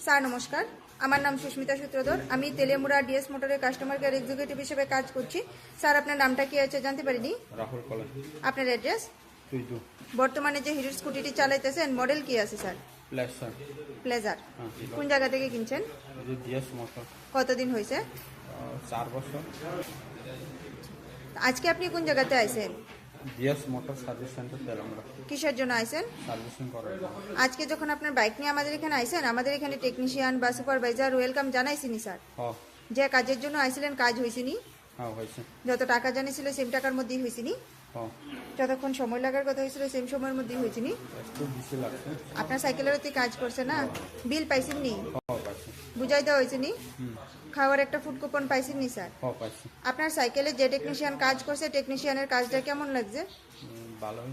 Sir নমস্কার, আমার নাম সুস্মিতা সূত্রধর। আমি তেলিয়ামুড়া ডিএস মোটরের কাস্টমার কেয়ার এক্সিকিউটিভ হিসেবে কাজ করছি। স্যার আপনার নামটা কি আছে জানতে পারিনি? রাহুল কলেজ আপনার অ্যাড্রেস? তুইটু বর্তমানে যে হিরোর স্কুটিটি চালাইতেছেন মডেল কি আছে স্যার? Placer pleasure. হ্যাঁ কোন জায়গা থেকে কিনছেন? যে ডিএস মোটর কতদিন হয়েছে? 4 বছর। আজকে আপনি কোন জায়গাতে আইছেন? ডিএস মোটর সার্ভিস সেন্টার তেলাঙ্গা কিসের জন্য আইছেন? সার্ভিসিং করার জন্য। আজকে যখন আপনার বাইক নিয়ে আমাদের এখানে আইছেন, আমাদের এখানে টেকনিশিয়ান বা সুপারভাইজার ওয়েলকাম জানাইছিনি স্যার? হ্যাঁ যে কাজের জন্য আইছিলেন কাজ হয়েছিনি? হ্যাঁ হয়েছে। যত টাকা জানিয়েছিল সেম টাকার মধ্যেই হয়েছিনি? হ্যাঁ যতক্ষণ সময় লাগার কথা হয়েছিল সেম সময়ের মধ্যেই হয়েছিনি? একটু বেশি লাগছে। আপনার সাইকেলের অতি কাজ করছে না? বিল পাইছেন নি? হ্যাঁ পাইছি। বুঝাই দেওয়া হয়েছে নি? খাওয়ার একটা ফুড কুপন পাইছেন নি স্যার? হ্যাঁ পাইছি। আপনার সাইকেলে যে টেকনিশিয়ান কাজ করছে টেকনিশিয়ানের কাজটা কেমন লাগছে? ভালোই।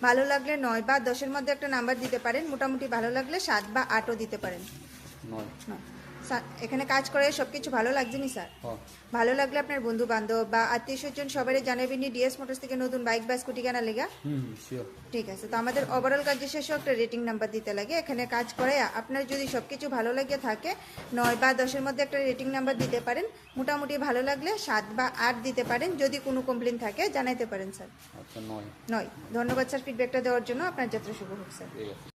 ভালো লাগলে 9 বা 10-এর মধ্যে একটা নাম্বার দিতে পারেন, মোটামুটি ভালো লাগলে 7 বা 8ও দিতে পারেন। 9। স্যার এখানে কাজ করে সবকিছু ভালো লাগছে নি স্যার? হ্যাঁ ভালো লাগলে আপনার বন্ধু বান্ধব বা আত্মীয় স্বজন সবাই জানাবেন নি ডিএস মোটরস থেকে নতুন বাইক বা স্কুটি কেনা লেগা। শিওর। ঠিক আছে, তো আমাদের ওভারঅল কাজের শেষে একটা রেটিং নাম্বার দিতে লাগে। এখানে কাজ করে আপনার যদি সবকিছু ভালো লাগে থাকে 9 বা 10-এর মধ্যে একটা রেটিং নাম্বার দিতে পারেন, মোটামুটি ভালো লাগলে 7 বা 8 দিতে পারেন। যদি কোনো কমপ্লেন থাকে জানাইতে পারেন স্যার। আচ্ছা 9। 9। ধন্যবাদ স্যার ফিডব্যাকটা দেওয়ার জন্য। আপনার যাত্রা শুভ হোক স্যার। ঠিক আছে।